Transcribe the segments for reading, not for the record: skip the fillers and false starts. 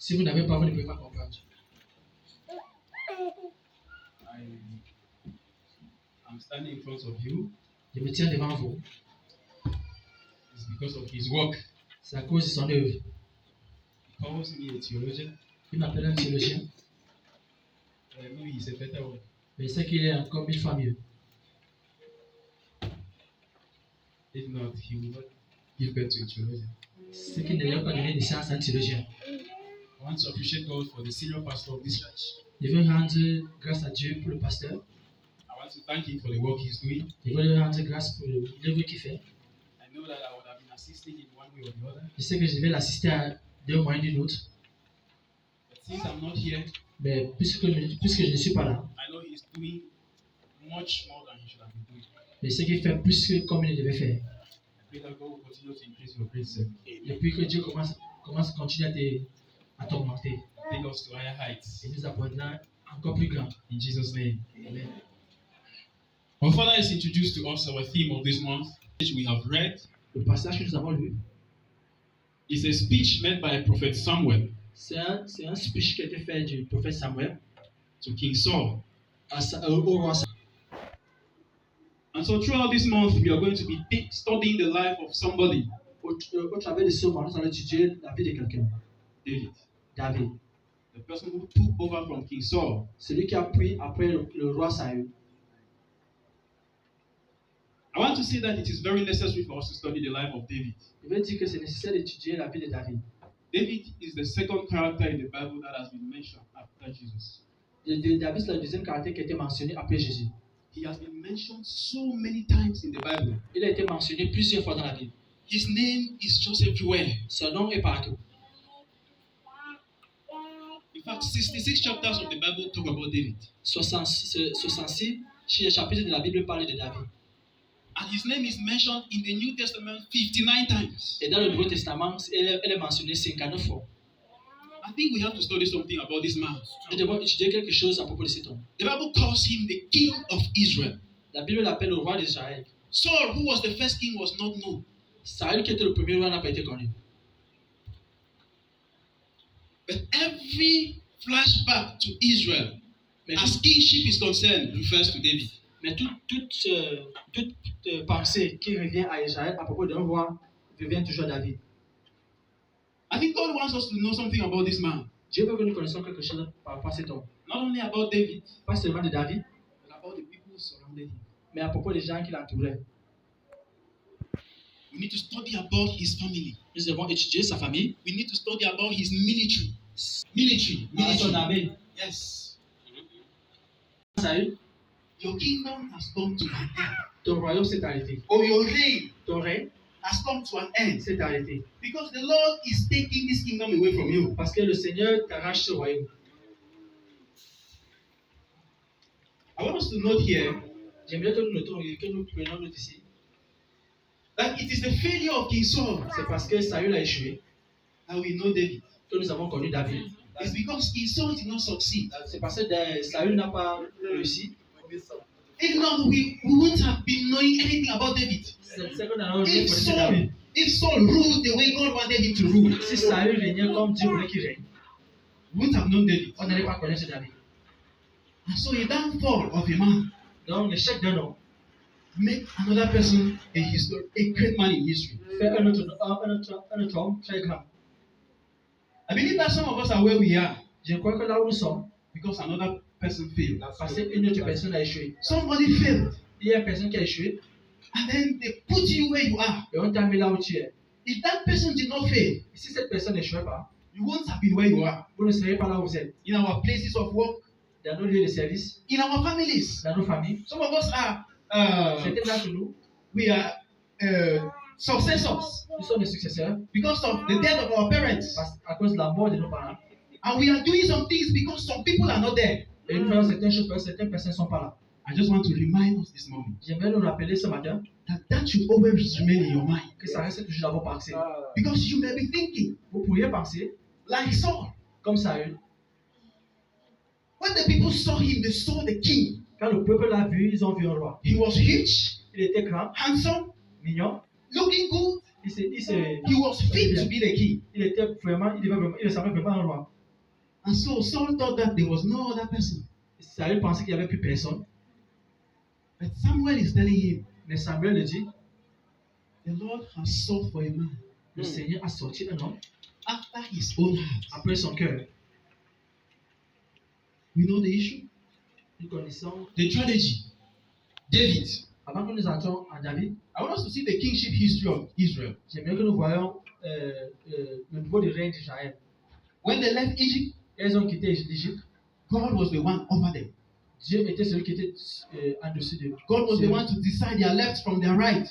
Si vous n'avez pas, vous ne pouvez pas comprendre. I'm standing in front of you. Je me tiens devant vous. It's because of his work. C'est à cause de son œuvre. He calls me a theologian. Il m'appelle un théologien. I know he's a better one. Mais je sais qu'il est encore 1000 fois mieux. If not, he will not give birth to a theologian. C'est qu'il ne lui a pas donné naissance à un théologien. I want to appreciate God for the senior pastor of this church. Je veux rendre grâce à Dieu pour le pasteur. I want to thank him for the work he's doing. Je veux lui rendre grâce pour l'œuvre qu'il fait. I know that I would have been assisting in one way or the other. Je sais que je vais l'assister d'un moyen ou d'une autre. But since I'm not here, Mais puisque je ne suis pas là, I know he's doing much more than he should have been doing. je sais qu'il fait plus que comme il devait faire. I pray that God will continue to increase your grace, sir. Et puis que Dieu continue à t'augmenter. Take us to higher heights. Et nous apportera encore plus grand. In Jesus' name. Amen. Our Father has introduced to us our theme of this month, which we have read. Le passage que nous avons lu, It's a speech made by Prophet Samuel c'est un speech qui a été fait du prophète Samuel to King Saul. au roi Samuel. And so throughout this month, we are going to be studying the life of somebody, Au travers de ce mois, nous allons étudier la vie de quelqu'un, David, David. the person who took over from King Saul. Celui qui a pris après le roi Saül. I want to say that it is very necessary for us to study the life of David. Je veux dire que c'est nécessaire d'étudier la vie de David. David is the second character in the Bible that has been mentioned after Jesus. David, c'est le deuxième caractère qui a été mentionné après Jésus. He has been mentioned so many times in the Bible. Il a été mentionné plusieurs fois dans la Bible. His name is just everywhere. Son nom est partout. In fact, 66 chapters of the Bible talk about David. 66 chapitres de la Bible parlent de David. And his name is mentioned in the New Testament 59 times. Et dans le Nouveau Testament, elle est mentionnée 59 fois. I think we have to study something about this man. Nous devons étudier quelque chose à propos de cet homme. The Bible calls him the king of Israel. La Bible l'appelle le roi d'Israël. Saul, who was the first king, was not known. Saül, qui était le premier roi, n'a pas été connu. But every flashback to Israel, as kingship is concerned, refers to David. Mais toute pensée qui revient à Israël à propos d'un roi revient toujours à David. I think God wants us to know something about this man. Dieu veut que nous connaissions quelque chose par rapport à cet homme. Not only about David, Pas seulement de David, but about the people who surrounded him. mais à propos des gens qui l'entouraient. We need to study about his family. Nous devons étudier sa famille. We need to study about his military. Son armée. Yes. Saül, Your kingdom has come to an end. ton royaume s'est arrêté. Or your reign Ton règne has come to an end. s'est arrêté. Because the Lord is taking this kingdom away from you. Parce que le Seigneur t'arrache ce royaume. I want us to note here J'aimerais que nous notons, que nous prenions note ici. that it is the failure of King Saul C'est parce que Saül a échoué that we know David. que nous avons connu David. It's because King Saul did not succeed. C'est parce que Saül n'a pas réussi. If not, we wouldn't have been knowing anything about David. C'est que nous n'avons rien connu de David. If Saul ruled the way God wanted him to rule, Si Saül régnait comme Dieu voulait qu'il règne, we wouldn't have known David. on n'allait pas connaître David. And so a downfall of a man Donc l'échec d'un homme make another person a great man in history. fait un autre homme très grand. I believe that some of us are where we are Je crois que là où nous sommes, because another person failed. parce qu'une autre personne a échoué. Somebody failed, Il y a une personne qui a échoué and then they put you where you are. et on t'a mis là où tu es. If that person did not fail, Et si cette personne n'échouait pas, you won't have been where you are. vous ne seriez pas là où vous êtes. In our places of work, Dans nos lieux de service, in our families. dans nos familles, Some of us are certains d'entre nous, we are successors nous sommes des successeurs because of the death of our parents, à cause de la mort de nos parents. and we are doing some things because some people are not there. Et nous faisons certaines choses parce que certaines personnes ne sont pas là. I just want to remind us this morning J'aimerais nous rappeler ce matin that should always remain in your mind, que ça reste toujours dans vos pensées. because you may be thinking Vous pourriez penser like Saul. comme Saül. When the people saw him, they saw the king. Quand le peuple l'a vu, ils ont vu un roi. He was rich, Il était grand, handsome, mignon. looking good. Il He was fit to be the king. était vraiment, il ressemblait vraiment à un roi. And so Saul thought that there was no other person. Saül pensait qu'il n'y avait plus personne. But Samuel is telling him, Mais Samuel le dit, the Lord has sought for a man le Seigneur a sorti un homme after his own heart. après son cœur. We know the issue. Nous connaissons, The tragedy. David. avant que nous entrions en David, I want us to see the kingship history of Israel. j'aimerais que nous voyions le niveau de règne d'Israël. When they left Egypt, Elles ont quitté l'Égypte. God was the one over them. Dieu était celui qui était en dessus d'eux. God was the one to decide their left from their right.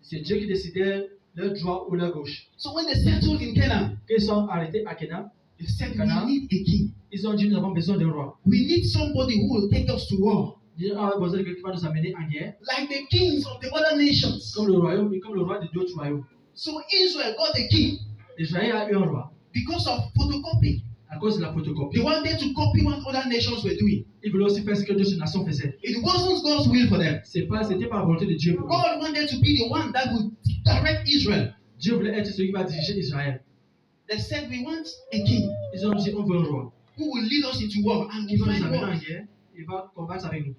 C'est Dieu qui décidait leur droit ou leur gauche. So when they settled in Canaan, Quand ils sont arrêtés à Canaan, they said, Canaan. we need a king. ils ont dit nous avons besoin d'un roi. We need somebody who will take us to war. Nous avons besoin de quelqu'un qui va nous amener en guerre, Like the kings of the other nations. comme le royaume et comme le roi de d'autres royaumes. So Israel got a king Israël a eu un roi because of photocopy. à cause de la photocopie. They wanted to copy what other nations were doing. Ils voulaient aussi faire ce que d'autres nations faisaient. It wasn't God's will for them. C'était pas la volonté de Dieu pour eux. God wanted to be the one that would direct Israel. Dieu voulait être celui qui va diriger Israël. They said, we want a king Ils ont dit on veut un roi who will lead us into war and qui will va nous fight amener war. en guerre, il va combattre avec nous.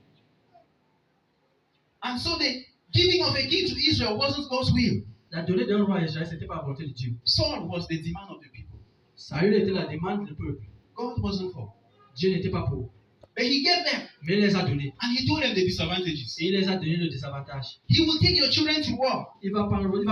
And so the giving of a king to Israel wasn't God's will. La donnée d'un roi à Israël, c'était pas la volonté de Dieu. Saul was the demand of the people. Saül était la demande du peuple. God wasn't for. Dieu n'était pas pour. But he gave them Mais il les a donnés. and he told them the disadvantages. Et il les a donné le désavantage. He will take your children to war Il va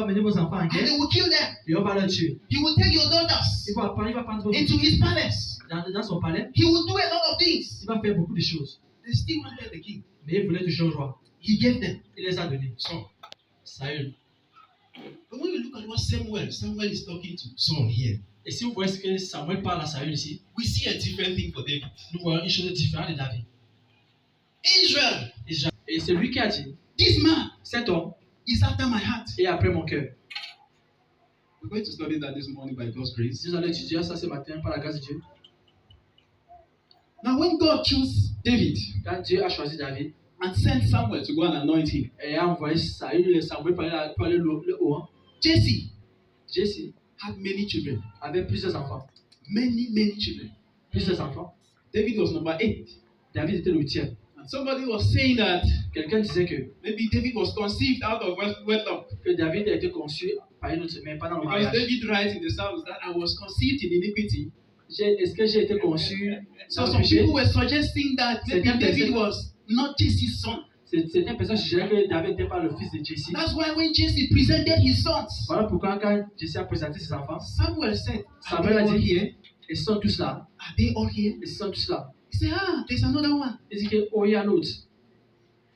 mener vos enfants en and guerre they will kill them. et on va les tuer. He will take your daughters Il va prendre vos into his palace. dans son palais. He will do a lot of things. Il va faire beaucoup de choses. They still wanted the king. Mais il voulait toujours un roi. He gave them. Il les a donnés. Saul. Saül. But when we look at what Samuel is talking to Saul here, Et si vous voyez ce que Samuel parle à Saül ici, we see a different thing for David. nous voyons une chose différente de David. Israel, Et c'est lui qui a dit, this man cet homme is after my heart. est après mon cœur. We're going to study that this morning by God's grace. Nous allons étudier ça ce matin par la grâce de Dieu. Now, when God chose David Quand Dieu a choisi David and sent Samuel to go and anoint him, et a envoyé Saül et Samuel pour aller le haut, Jesse Jesse had many children. avait plusieurs enfants. Many children. Plusieurs enfants. David was number 8. David était le 8e. And somebody was saying that Quelqu'un disait que maybe David was conceived out of wedlock. David a été conçu par une autre mère pendant le Because mariage. David writes in the Psalms that I was conceived in iniquity. Est-ce que j'ai été conçu So dans le some péché? people were suggesting that maybe Certaines David personnes- was not Jesse's son. Certaines personnes suggéraient que David n'était pas le fils de Jesse. That's why when Jesse presented his sons, Voilà pourquoi quand Jesse a présenté ses enfants, Samuel said, Are Samuel they a all dit, here? ils sont tous là. Are they all here? Ils sont tous là. He said, there's another one. Il dit que, oh, il y a l'autre.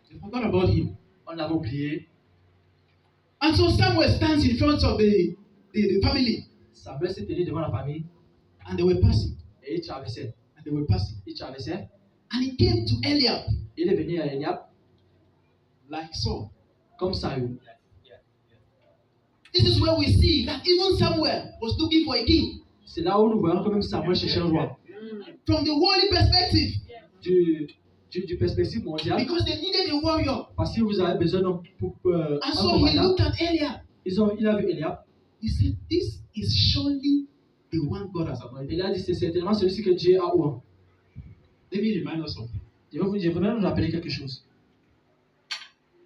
They forgot about him. On l'avait oublié. And so Samuel stands in front of the family. Samuel s'est tenu devant la famille And they were passing. et il traversait. And they were passing. Il traversait. And he came to Eliab, Il est venu à Eliab like Saul. comme Saül. This is where we see that even Samuel was looking for a king. C'est là où nous voyons que même Samuel cherchait un roi. From the worldly perspective. Du perspective mondiale. Because they needed a warrior. Parce que vous avez besoin d'un And un so he commandant. looked at Eliab. Il a vu Eliab. He said, this is surely the one God has anointed. Il a dit c'est certainement celui que Dieu a oint. Let me remind us something. Je vais même nous rappeler quelque chose.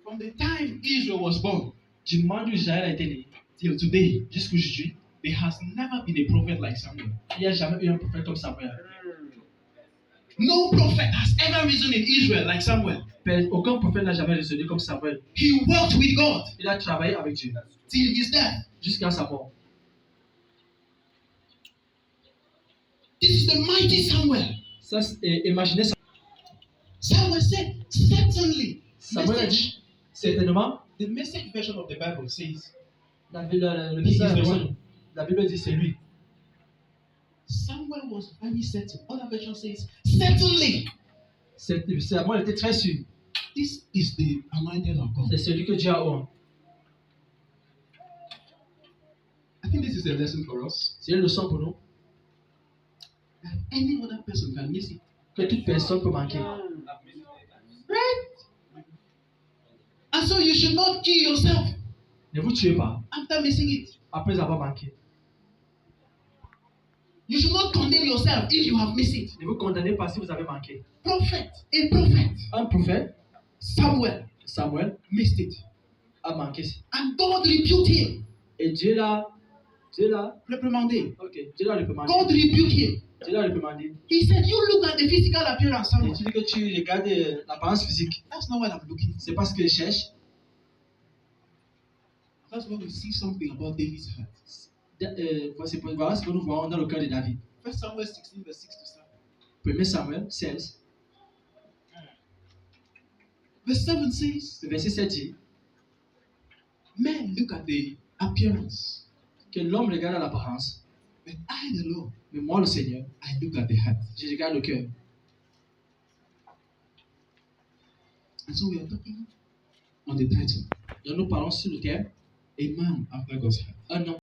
From the time Israel was born Du moment où Israël a été né till today, jusqu'aujourd'hui, there has never been a prophet like Samuel. il n'y a jamais eu un prophète comme Samuel. No prophet has ever risen in Israel like Samuel. Aucun prophète n'a jamais résonné comme Samuel. He worked with God Il a travaillé avec Dieu till his death. jusqu'à sa mort. This is the mighty Samuel. Ça, imaginez ça. Samuel said, certainly. Samuel a dit, certainement, The message version of the Bible says, la Bible dit c'est lui. Samuel was very certain. Other version says, certainly. Samuel était très sûr. This is the anointed of God. C'est celui que Dieu a oint. I think this is a lesson for us. C'est une leçon pour nous. That any other person can miss it. Que toute personne peut manquer. Right? And so you should not kill yourself Ne vous tuez pas after missing it. après avoir manqué. You should not condemn yourself if you have missed it. Ne vous condamnez pas si vous avez manqué. A prophet, Un prophète, Samuel, missed it. a manqué. And God rebuked him. Et Dieu l'a Reprimandé. réprimandé. God rebuked him. Dieu l'a réprimandé. He said, you look at the physical appearance, Et Samuel. tu dis que tu regardes l'apparence physique. That's not what I'm looking for. C'est pas ce que je cherche. That's why we see something about David's heart. Voilà ce que nous voyons dans le cœur de David. 1 Samuel 16, verse 6 to 7. 1 Samuel 16, Verse 7 says, le verset 7 dit men look at the appearance, que l'homme regarde à l'apparence, but I, the Lord, mais moi, le Seigneur, I look at the heart. je regarde le cœur. And so we are talking on the title, Donc nous parlons sur le terme a man after God's heart. un homme